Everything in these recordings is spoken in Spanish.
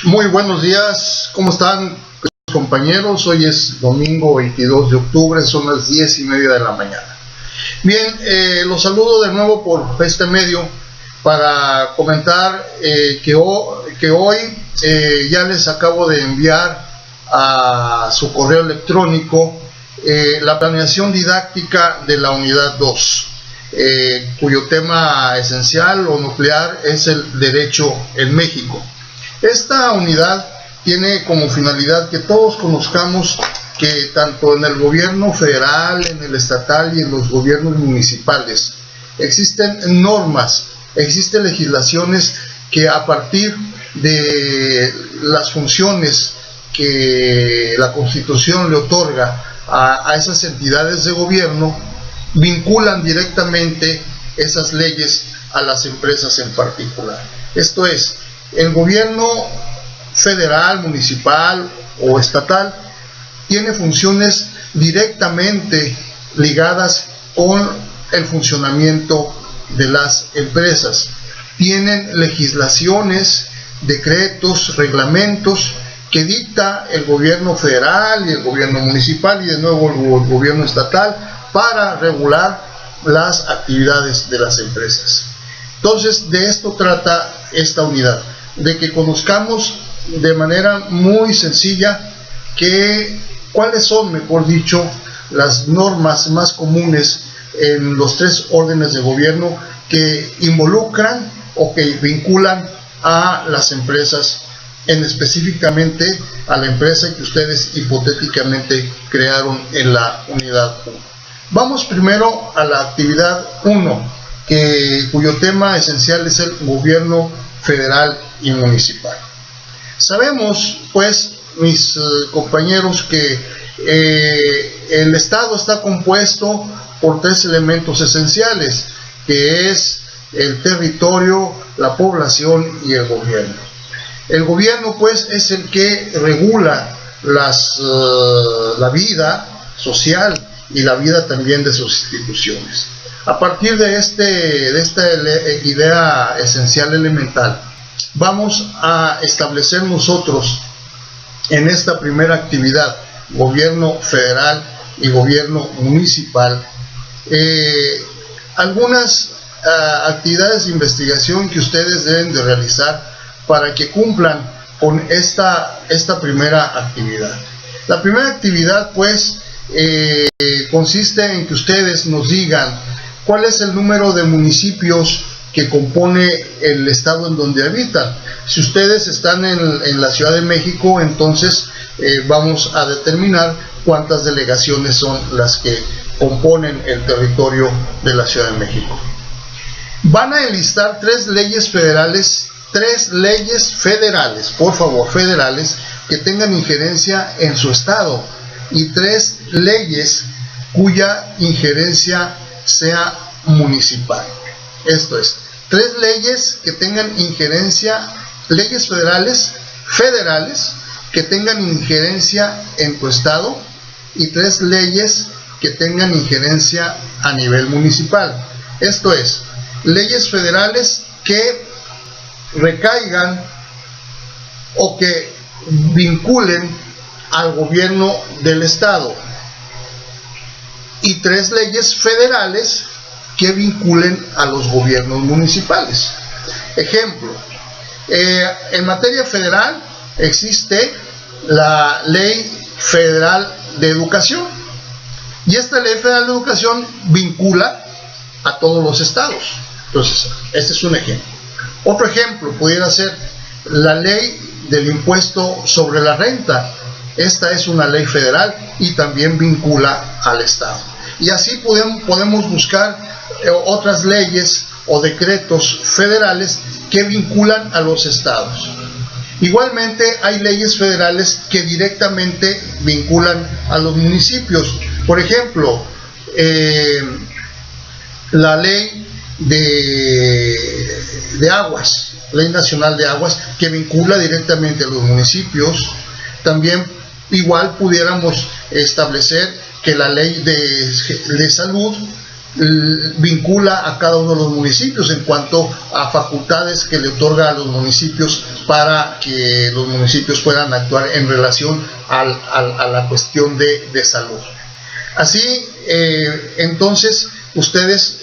Muy buenos días, ¿cómo están compañeros? Hoy es domingo 22 de octubre, son las 10:30 de la mañana. Bien, los saludo de nuevo por este medio para comentar que hoy ya les acabo de enviar a su correo electrónico la planeación didáctica de la unidad 2, cuyo tema esencial o nuclear es el derecho en México. Esta unidad tiene como finalidad que todos conozcamos que tanto en el gobierno federal, en el estatal y en los gobiernos municipales existen normas, existen legislaciones que a partir de las funciones que la Constitución le otorga a esas entidades de gobierno, vinculan directamente esas leyes a las empresas en particular. Esto es, el gobierno federal, municipal o estatal tiene funciones directamente ligadas con el funcionamiento de las empresas. Tienen legislaciones, decretos, reglamentos que dicta el gobierno federal y el gobierno municipal y de nuevo el gobierno estatal para regular las actividades de las empresas. Entonces, de esto trata esta unidad, de que conozcamos de manera muy sencilla cuáles son, mejor dicho, las normas más comunes en los tres órdenes de gobierno que involucran o que vinculan a las empresas, específicamente a la empresa que ustedes hipotéticamente crearon en la unidad 1. Vamos primero a la actividad 1, cuyo tema esencial es el gobierno federal y municipal. Sabemos, pues, mis compañeros, que el Estado está compuesto por tres elementos esenciales, que es el territorio, la población y el gobierno. El gobierno, pues, es el que regula la vida social y la vida también de sus instituciones. A partir de esta idea esencial elemental, vamos a establecer nosotros en esta primera actividad, gobierno federal y gobierno municipal, algunas actividades de investigación que ustedes deben de realizar para que cumplan con esta primera actividad. La primera actividad, pues, consiste en que ustedes nos digan cuál es el número de municipios que compone el estado en donde habitan. Si ustedes están en la Ciudad de México, entonces vamos a determinar cuántas delegaciones son las que componen el territorio de la Ciudad de México. Van a enlistar tres leyes federales, por favor, federales, que tengan injerencia en su estado, y tres leyes cuya injerencia sea municipal. Esto es, tres leyes que tengan injerencia, leyes federales que tengan injerencia en tu estado, y tres leyes que tengan injerencia a nivel municipal. Esto es, leyes federales que recaigan o que vinculen al gobierno del estado, y tres leyes federales que vinculen a los gobiernos municipales. Ejemplo, en materia federal existe la Ley Federal de Educación, y esta Ley Federal de Educación vincula a todos los estados. Entonces, este es un ejemplo. Otro ejemplo pudiera ser la Ley del Impuesto sobre la Renta. Esta es una ley federal y también vincula al estado. Y así podemos buscar otras leyes o decretos federales que vinculan a los estados. Igualmente hay leyes federales que directamente vinculan a los municipios. Por ejemplo, la ley de aguas, Ley Nacional de Aguas, que vincula directamente a los municipios. También igual pudiéramos establecer que la ley de salud vincula a cada uno de los municipios en cuanto a facultades que le otorga a los municipios para que los municipios puedan actuar en relación a la cuestión de salud. Así, entonces, ustedes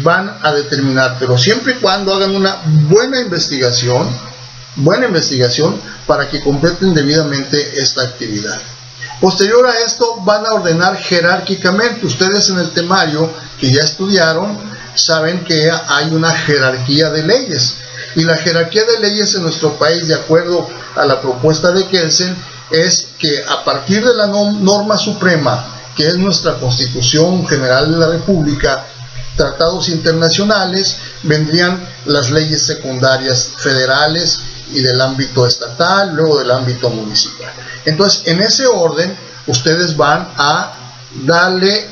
van a determinar, pero siempre y cuando hagan una buena investigación para que completen debidamente esta actividad. Posterior a esto van a ordenar jerárquicamente. Ustedes en el temario que ya estudiaron saben que hay una jerarquía de leyes, y la jerarquía de leyes en nuestro país, de acuerdo a la propuesta de Kelsen, es que a partir de la norma suprema, que es nuestra Constitución General de la República, tratados internacionales, vendrían las leyes secundarias federales y del ámbito estatal, luego del ámbito municipal. Entonces, en ese orden, ustedes van a darle,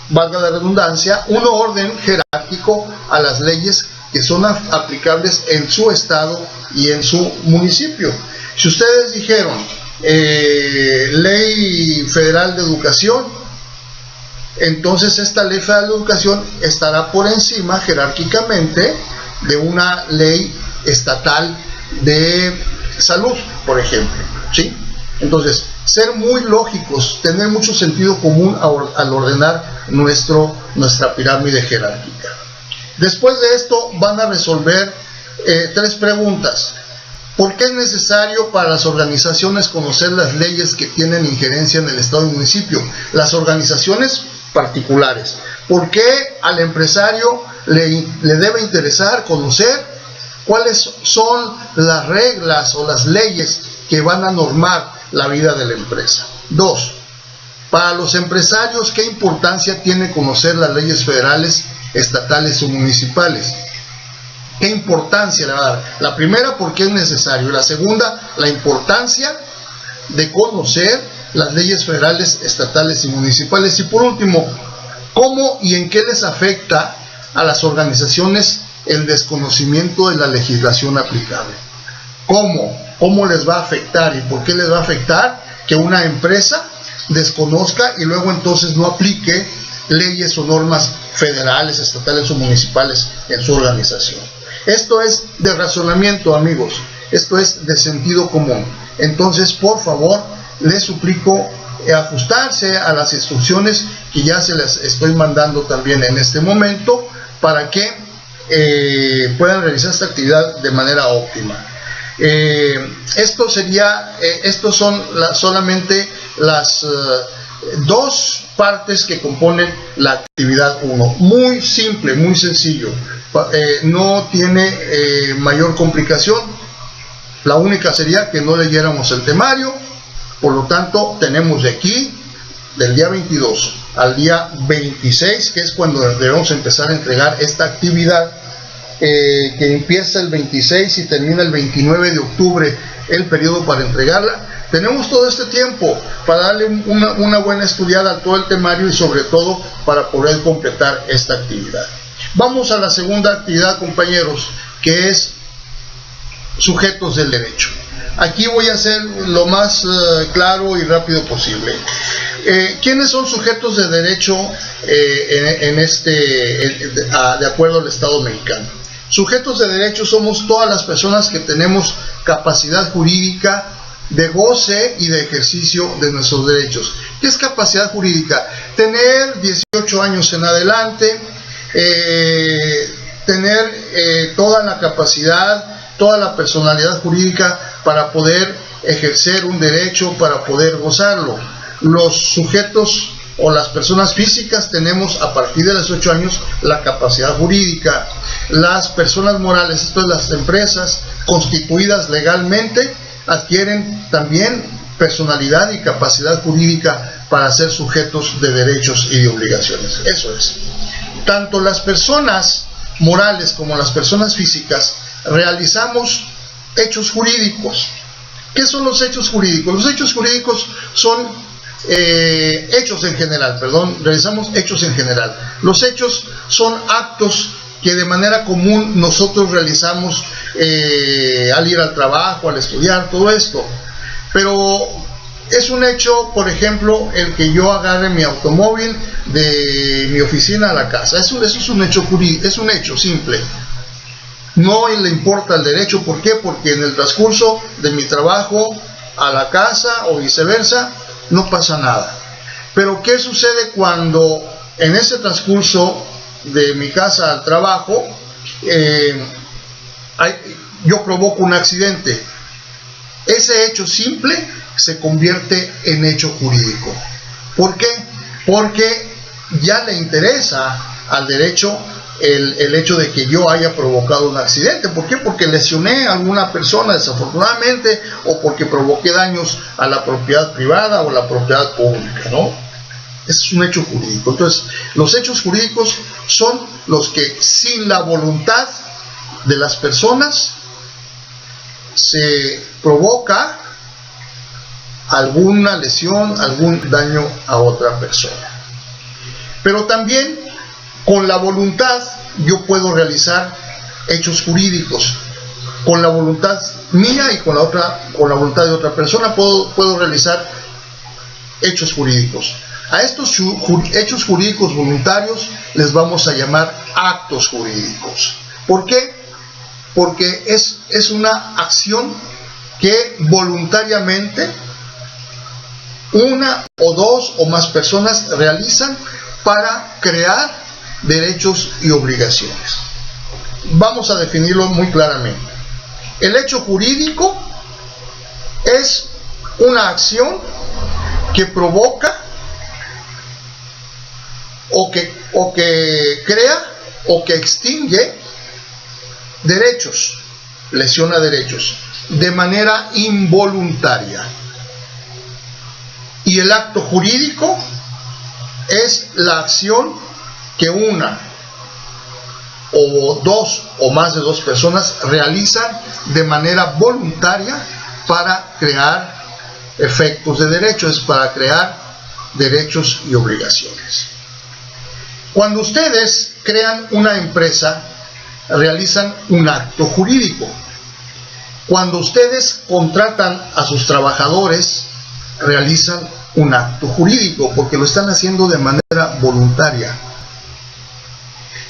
valga la redundancia, un orden jerárquico a las leyes que son aplicables en su estado y en su municipio. Si ustedes dijeron Ley Federal de Educación, entonces esta Ley Federal de Educación estará por encima jerárquicamente de una ley estatal de salud, por ejemplo, ¿sí? Entonces, ser muy lógicos, tener mucho sentido común al ordenar nuestra pirámide jerárquica. Después de esto van a resolver 3 preguntas. ¿Por qué es necesario para las organizaciones conocer las leyes que tienen injerencia en el estado y municipio? Las organizaciones particulares. ¿Por qué al empresario le debe interesar conocer cuáles son las reglas o las leyes que van a normar la vida de la empresa? 2. Para los empresarios, ¿qué importancia tiene conocer las leyes federales, estatales o municipales? ¿Qué importancia le va a dar? La primera, porque es necesario. La segunda, la importancia de conocer las leyes federales, estatales y municipales. Y por último, ¿cómo y en qué les afecta a las organizaciones el desconocimiento de la legislación aplicable? ¿Cómo les va a afectar y por qué les va a afectar que una empresa desconozca y luego entonces no aplique leyes o normas federales, estatales o municipales en su organización? Esto es de razonamiento, amigos, esto es de sentido común. Entonces, por favor, les suplico ajustarse a las instrucciones que ya se las estoy mandando también en este momento para que puedan realizar esta actividad de manera óptima. Estos son solamente las 2 partes que componen la actividad 1. Muy simple, muy sencillo, no tiene mayor complicación. La única sería que no leyéramos el temario. Por lo tanto, tenemos de aquí, del día 22 al día 26, que es cuando debemos empezar a entregar esta actividad, que empieza el 26 y termina el 29 de octubre, el periodo para entregarla. Tenemos todo este tiempo para darle una buena estudiada a todo el temario y sobre todo para poder completar esta actividad. Vamos a la segunda actividad, compañeros, que es sujetos del derecho. Aquí voy a ser lo más claro y rápido posible. ¿Quiénes son sujetos de derecho de acuerdo al Estado mexicano? Sujetos de derecho somos todas las personas que tenemos capacidad jurídica de goce y de ejercicio de nuestros derechos. ¿Qué es capacidad jurídica? Tener 18 años en adelante, tener toda la capacidad, toda la personalidad jurídica para poder ejercer un derecho, para poder gozarlo. Los sujetos o las personas físicas tenemos a partir de los 8 años la capacidad jurídica. Las personas morales, esto es las empresas constituidas legalmente, adquieren también personalidad y capacidad jurídica para ser sujetos de derechos y de obligaciones. Eso es. Tanto las personas morales como las personas físicas realizamos hechos jurídicos. ¿Qué son los hechos jurídicos? Los hechos jurídicos son realizamos hechos en general. Los hechos son actos que de manera común nosotros realizamos al ir al trabajo, al estudiar, todo esto. Pero es un hecho, por ejemplo, el que yo agarre mi automóvil, de mi oficina a la casa. Eso es un hecho jurídico, es un hecho simple. No le importa el derecho. ¿Por qué? Porque en el transcurso de mi trabajo a la casa o viceversa no pasa nada. Pero ¿qué sucede cuando en ese transcurso de mi casa al trabajo yo provoco un accidente? Ese hecho simple se convierte en hecho jurídico. ¿Por qué? Porque ya le interesa al derecho el hecho de que yo haya provocado un accidente. ¿Por qué? Porque lesioné a alguna persona desafortunadamente, o porque provoqué daños a la propiedad privada o a la propiedad pública, ¿no? Ese es un hecho jurídico. Entonces, los hechos jurídicos son los que sin la voluntad de las personas se provoca alguna lesión, algún daño a otra persona. Pero también con la voluntad yo puedo realizar hechos jurídicos. Con la voluntad mía y con la voluntad de otra persona puedo realizar hechos jurídicos. A estos hechos jurídicos voluntarios les vamos a llamar actos jurídicos. ¿Por qué? Porque es una acción que voluntariamente una o dos o más personas realizan para crear derechos y obligaciones. Vamos a definirlo muy claramente. El hecho jurídico es una acción que provoca o que crea o que extingue derechos, lesiona derechos de manera involuntaria. Y el acto jurídico es la acción que una o dos o más de dos personas realizan de manera voluntaria para crear efectos de derechos, para crear derechos y obligaciones. Cuando ustedes crean una empresa, realizan un acto jurídico. Cuando ustedes contratan a sus trabajadores, realizan un acto jurídico, porque lo están haciendo de manera voluntaria.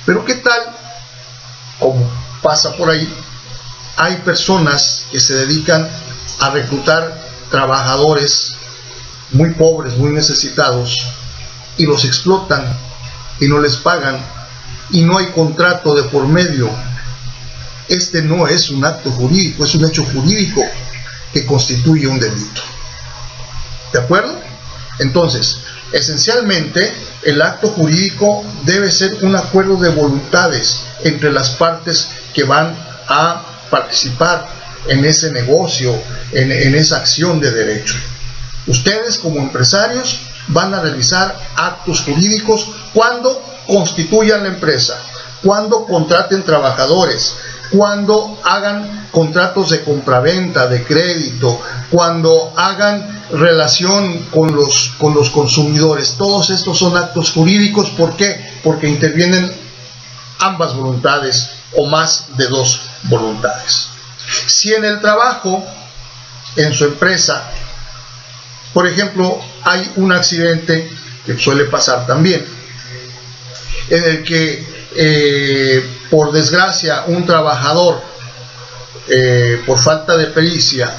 Pero ¿qué tal? Como pasa por ahí, hay personas que se dedican a reclutar trabajadores muy pobres, muy necesitados, y los explotan y no les pagan y no hay contrato de por medio. Este no es un acto jurídico, es un hecho jurídico que constituye un delito. ¿De acuerdo? Entonces, esencialmente, el acto jurídico debe ser un acuerdo de voluntades entre las partes que van a participar en ese negocio, en esa acción de derecho. Ustedes como empresarios van a realizar actos jurídicos cuando constituyan la empresa, cuando contraten trabajadores, cuando hagan contratos de compraventa, de crédito, cuando hagan relación con los consumidores. Todos estos son actos jurídicos. ¿Por qué? Porque intervienen ambas voluntades o más de dos voluntades. Si en el trabajo, en su empresa, por ejemplo, hay un accidente, que suele pasar también, en el que por desgracia un trabajador por falta de pericia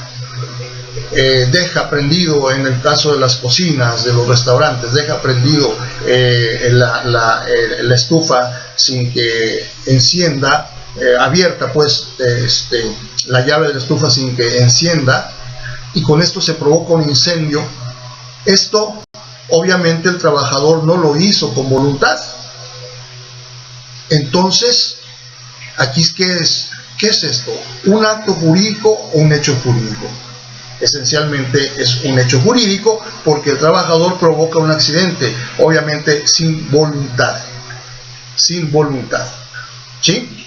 deja prendido, en el caso de las cocinas de los restaurantes, deja prendido la estufa sin que encienda, abierta pues la llave de la estufa sin que encienda, y con esto se provoca un incendio. Esto obviamente el trabajador no lo hizo con voluntad. Entonces, aquí ¿qué es esto? ¿Un acto jurídico o un hecho jurídico? Esencialmente es un hecho jurídico porque el trabajador provoca un accidente, obviamente sin voluntad. Sin voluntad. ¿Sí?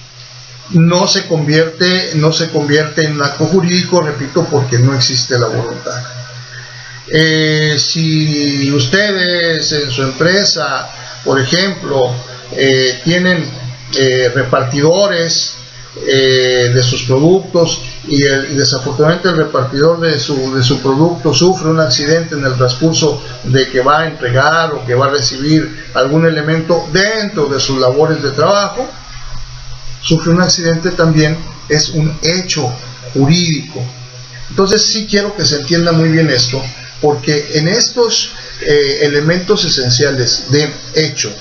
No se convierte en un acto jurídico, repito, porque no existe la voluntad. Si ustedes en su empresa, por ejemplo, tienen repartidores de sus productos y desafortunadamente el repartidor de su producto sufre un accidente en el transcurso de que va a entregar o que va a recibir algún elemento dentro de sus labores de trabajo, sufre un accidente, también es un hecho jurídico. Entonces sí quiero que se entienda muy bien esto, porque en estos elementos esenciales de hecho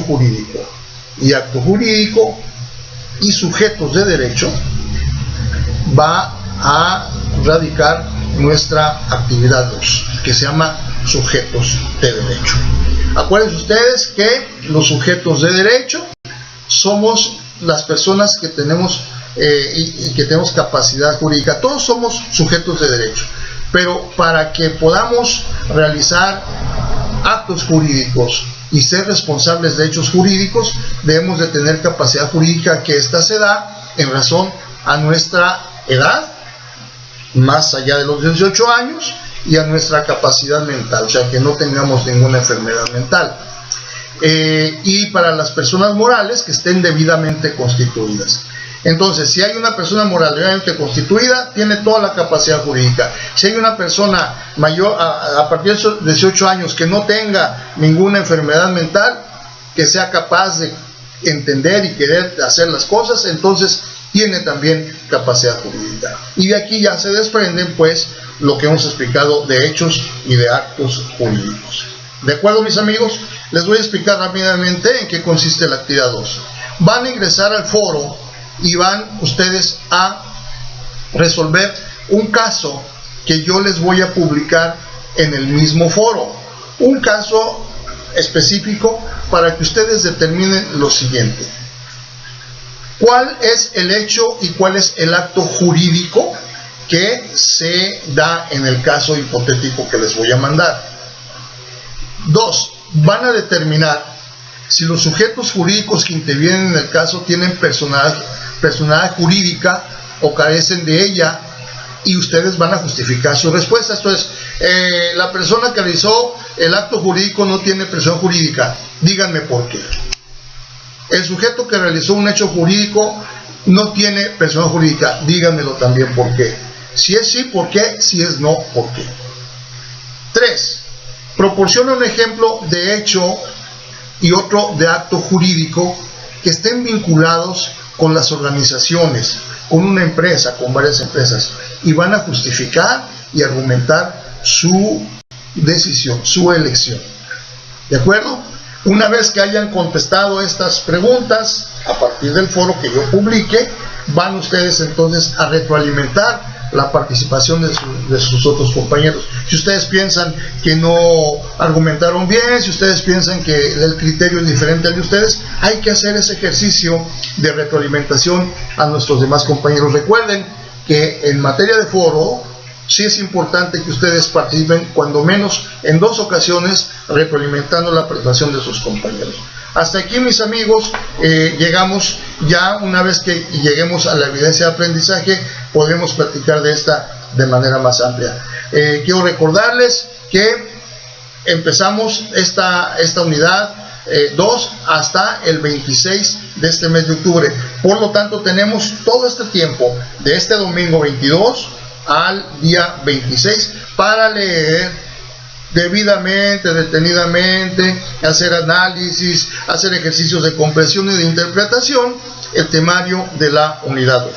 jurídico y acto jurídico y sujetos de derecho, va a radicar nuestra actividad 2, que se llama sujetos de derecho. Acuérdense ustedes que los sujetos de derecho somos las personas que tenemos y que tenemos capacidad jurídica. Todos somos sujetos de derecho, pero para que podamos realizar actos jurídicos y ser responsables de hechos jurídicos, debemos de tener capacidad jurídica, que ésta se da en razón a nuestra edad, más allá de los 18 años, y a nuestra capacidad mental, o sea, que no tengamos ninguna enfermedad mental. Y para las personas morales, que estén debidamente constituidas. Entonces, si hay una persona moral debidamente constituida, tiene toda la capacidad jurídica. Si hay una persona mayor a partir de 18 años que no tenga ninguna enfermedad mental, que sea capaz de entender y querer hacer las cosas, entonces tiene también capacidad jurídica. Y de aquí ya se desprenden pues lo que hemos explicado de hechos y de actos jurídicos. ¿De acuerdo, mis amigos? Les voy a explicar rápidamente en qué consiste la actividad 2. Van a ingresar al foro y van ustedes a resolver un caso que yo les voy a publicar en el mismo foro. Un caso específico para que ustedes determinen lo siguiente: ¿cuál es el hecho y cuál es el acto jurídico que se da en el caso hipotético que les voy a mandar? 2. Van a determinar si los sujetos jurídicos que intervienen en el caso tienen personalidad jurídica o carecen de ella, y ustedes van a justificar su respuesta. Esto es, la persona que realizó el acto jurídico no tiene persona jurídica, díganme por qué. El sujeto que realizó un hecho jurídico no tiene persona jurídica, díganmelo también por qué. Si es sí, ¿por qué? Si es no, ¿por qué? 3. Proporciona un ejemplo de hecho y otro de acto jurídico que estén vinculados con las organizaciones, con una empresa, con varias empresas, y van a justificar y argumentar su decisión, su elección. ¿De acuerdo? Una vez que hayan contestado estas preguntas, a partir del foro que yo publique, van ustedes entonces a retroalimentar la participación de sus otros compañeros. Si ustedes piensan que no argumentaron bien, si ustedes piensan que el criterio es diferente al de ustedes, hay que hacer ese ejercicio de retroalimentación a nuestros demás compañeros. Recuerden que en materia de foro sí es importante que ustedes participen cuando menos en 2 ocasiones, retroalimentando la participación de sus compañeros. Hasta aquí, mis amigos, llegamos ya. Una vez que lleguemos a la evidencia de aprendizaje, podemos platicar de esta de manera más amplia. Quiero recordarles que empezamos esta unidad 2 hasta el 26 de este mes de octubre. Por lo tanto, tenemos todo este tiempo, de este domingo 22 al día 26, para leer debidamente, detenidamente, hacer análisis, hacer ejercicios de comprensión y de interpretación, el temario de la unidad 2.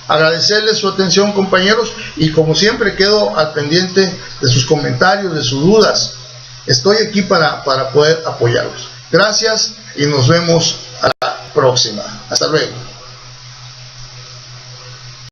Agradecerles su atención, compañeros, y como siempre quedo al pendiente de sus comentarios, de sus dudas. Estoy aquí para poder apoyarlos. Gracias y nos vemos a la próxima. Hasta luego.